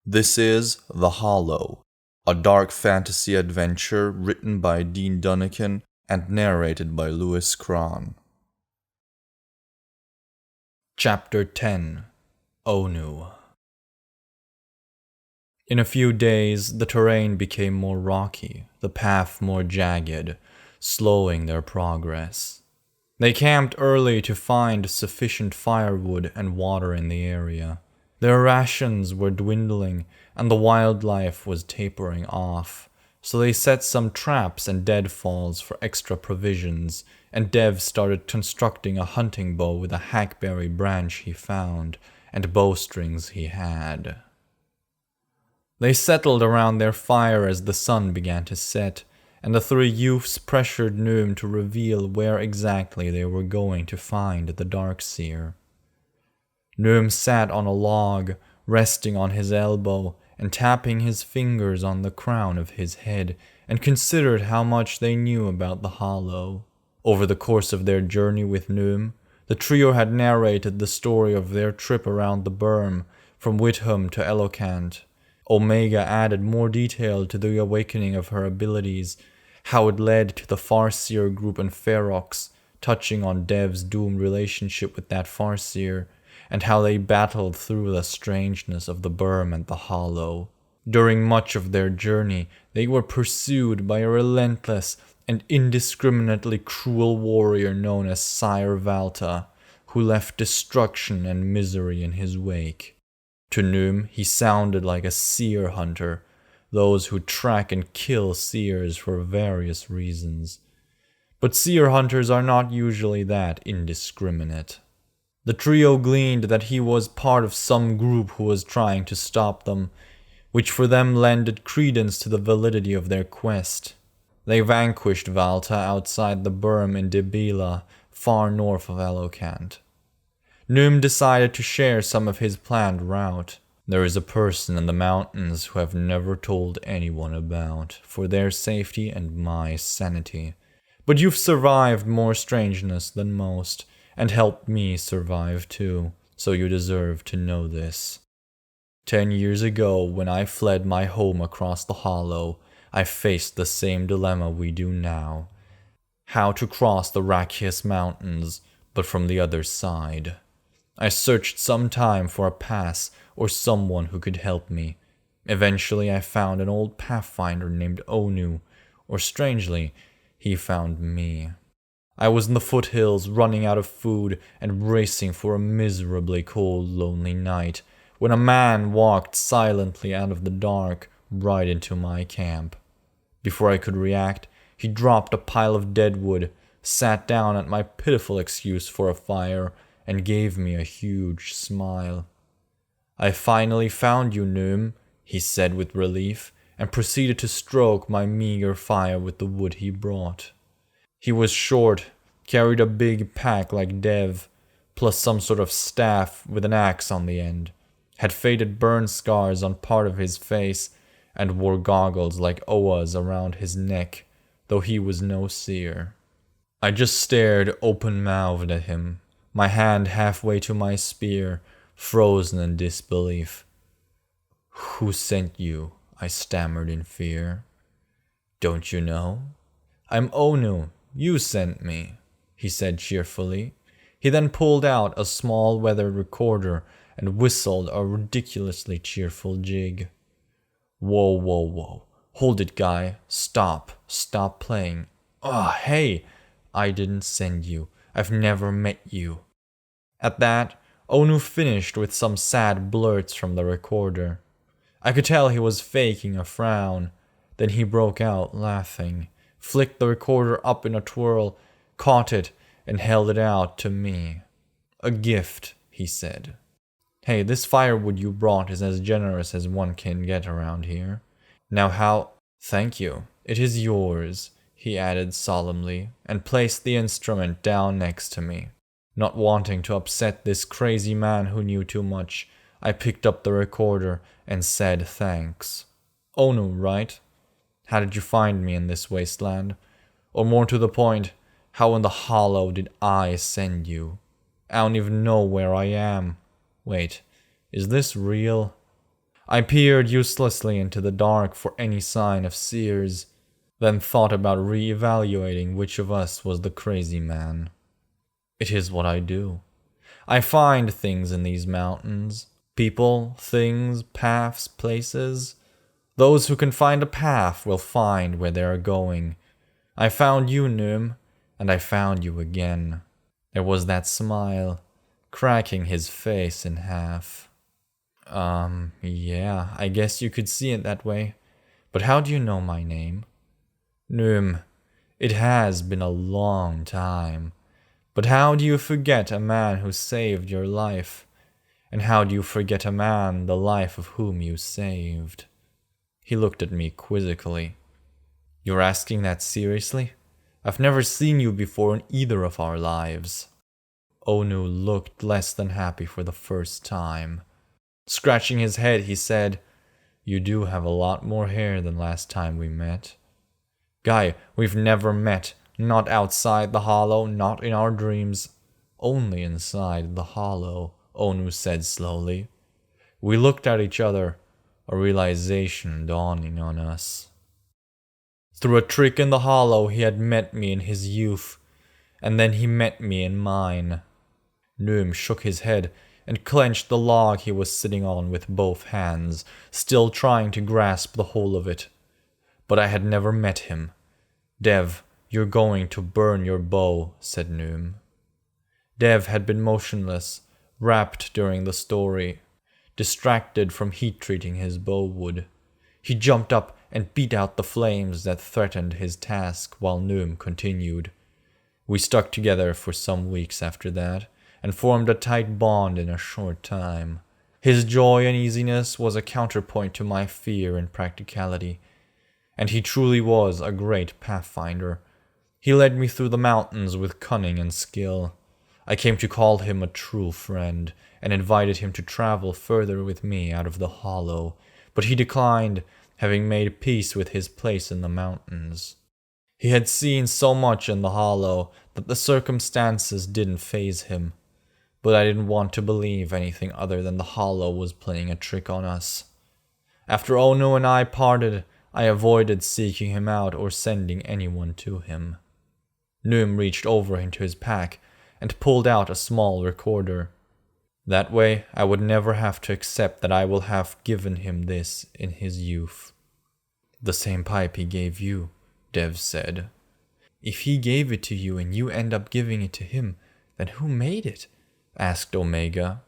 This is The Hollow, a dark fantasy adventure written by Dean Dunakin and narrated by Louis Krahn. Chapter 10 Onu. In a few days, the terrain became more rocky, the path more jagged, slowing their progress. They camped early to find sufficient firewood and water in the area. Their rations were dwindling, and the wildlife was tapering off, so they set some traps and deadfalls for extra provisions, and Dev started constructing a hunting bow with a hackberry branch he found, and bowstrings he had. They settled around their fire as the sun began to set, and the three youths pressured Noom to reveal where exactly they were going to find the Darkseer. Noom sat on a log, resting on his elbow and tapping his fingers on the crown of his head, and considered how much they knew about the Hollow. Over the course of their journey with Noom, the trio had narrated the story of their trip around the berm, from Witham to Elocant. Omega added more detail to the awakening of her abilities, how it led to the Farseer group and Ferox, touching on Dev's doomed relationship with that Farseer, and how they battled through the strangeness of the berm and the Hollow. During much of their journey, they were pursued by a relentless and indiscriminately cruel warrior known as Sire Valta, who left destruction and misery in his wake. To Noom, he sounded like a seer hunter, those who track and kill seers for various reasons. But seer hunters are not usually that indiscriminate. The trio gleaned that he was part of some group who was trying to stop them, which for them lended credence to the validity of their quest. They vanquished Valta outside the berm in Debila, far north of Elocant. Noom decided to share some of his planned route. There is a person in the mountains who I've never told anyone about, for their safety and my sanity. But you've survived more strangeness than most, and helped me survive too, so you deserve to know this. 10 years ago, when I fled my home across the Hollow, I faced the same dilemma we do now. How to cross the Rakhias Mountains, but from the other side. I searched some time for a pass or someone who could help me. Eventually I found an old pathfinder named Onu, or strangely, he found me. I was in the foothills, running out of food and bracing for a miserably cold, lonely night, when a man walked silently out of the dark right into my camp. Before I could react, he dropped a pile of dead wood, sat down at my pitiful excuse for a fire, and gave me a huge smile. "I finally found you, Noom," he said with relief, and proceeded to stroke my meager fire with the wood he brought. He was short, carried a big pack like Dev, plus some sort of staff with an axe on the end, had faded burn scars on part of his face, and wore goggles like Oa's around his neck, though he was no seer. I just stared open-mouthed at him, my hand halfway to my spear, frozen in disbelief. "Who sent you?" I stammered in fear. "Don't you know? I'm Onu. You sent me," he said cheerfully. He then pulled out a small weathered recorder and whistled a ridiculously cheerful jig. Whoa. Hold it, guy. Stop playing. Hey! I didn't send you. I've never met you." At that, Onu finished with some sad blurts from the recorder. I could tell he was faking a frown. Then he broke out laughing, flicked the recorder up in a twirl, caught it, and held it out to me. "A gift," he said. "Hey, this firewood you brought is as generous as one can get around here. Now how—" "Thank you. It is yours," he added solemnly, and placed the instrument down next to me. Not wanting to upset this crazy man who knew too much, I picked up the recorder and said thanks. "Onu, right? How did you find me in this wasteland? Or more to the point, how in the Hollow did I send you? I don't even know where I am. Wait, is this real?" I peered uselessly into the dark for any sign of seers, then thought about re-evaluating which of us was the crazy man. It is what I do. I find things in these mountains. People, things, paths, places. Those who can find a path will find where they are going. I found you, Noom, and I found you again. There was that smile, cracking his face in half. Yeah, I guess you could see it that way. But how do you know my name? Noom, it has been a long time. But how do you forget a man who saved your life? And how do you forget a man the life of whom you saved? He looked at me quizzically. You're asking that seriously? I've never seen you before in either of our lives. Onu looked less than happy for the first time. Scratching his head, he said, You do have a lot more hair than last time we met. Guy, we've never met. Not outside the hollow, not in our dreams. Only inside the hollow, Onu said slowly. We looked at each other, a realization dawning on us. Through a trick in the hollow, he had met me in his youth, and then he met me in mine. Noom shook his head and clenched the log he was sitting on with both hands, still trying to grasp the whole of it. But I had never met him. Dev, you're going to burn your bow, said Noom. Dev had been motionless, rapt during the story, distracted from heat-treating his bow wood. He jumped up and beat out the flames that threatened his task while Noom continued. We stuck together for some weeks after that, and formed a tight bond in a short time. His joy and easiness was a counterpoint to my fear and practicality, and he truly was a great pathfinder. He led me through the mountains with cunning and skill. I came to call him a true friend, and invited him to travel further with me out of the hollow, but he declined, having made peace with his place in the mountains. He had seen so much in the hollow that the circumstances didn't faze him, but I didn't want to believe anything other than the hollow was playing a trick on us. After Ono and I parted, I avoided seeking him out or sending anyone to him. Noom reached over into his pack and pulled out a small recorder. That way, I would never have to accept that I will have given him this in his youth. The same pipe he gave you, Dev said. If he gave it to you and you end up giving it to him, then who made it? Asked Omega.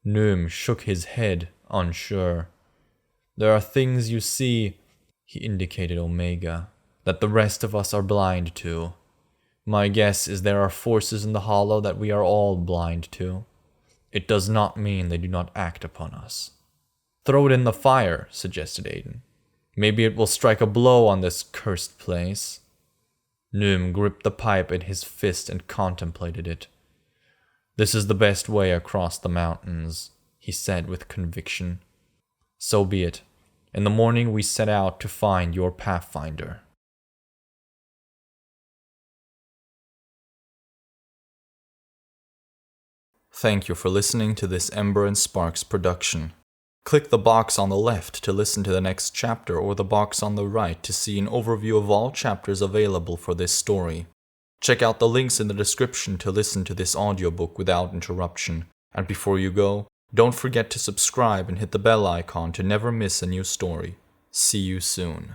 Noom shook his head, unsure. There are things you see, he indicated Omega, that the rest of us are blind to. My guess is there are forces in the hollow that we are all blind to. It does not mean they do not act upon us. Throw it in the fire, suggested Aiden. Maybe it will strike a blow on this cursed place. Noom gripped the pipe in his fist and contemplated it. This is the best way across the mountains, he said with conviction. So be it. In the morning we set out to find your pathfinder. Thank you for listening to this Ember and Sparks production. Click the box on the left to listen to the next chapter or the box on the right to see an overview of all chapters available for this story. Check out the links in the description to listen to this audiobook without interruption. And before you go, don't forget to subscribe and hit the bell icon to never miss a new story. See you soon.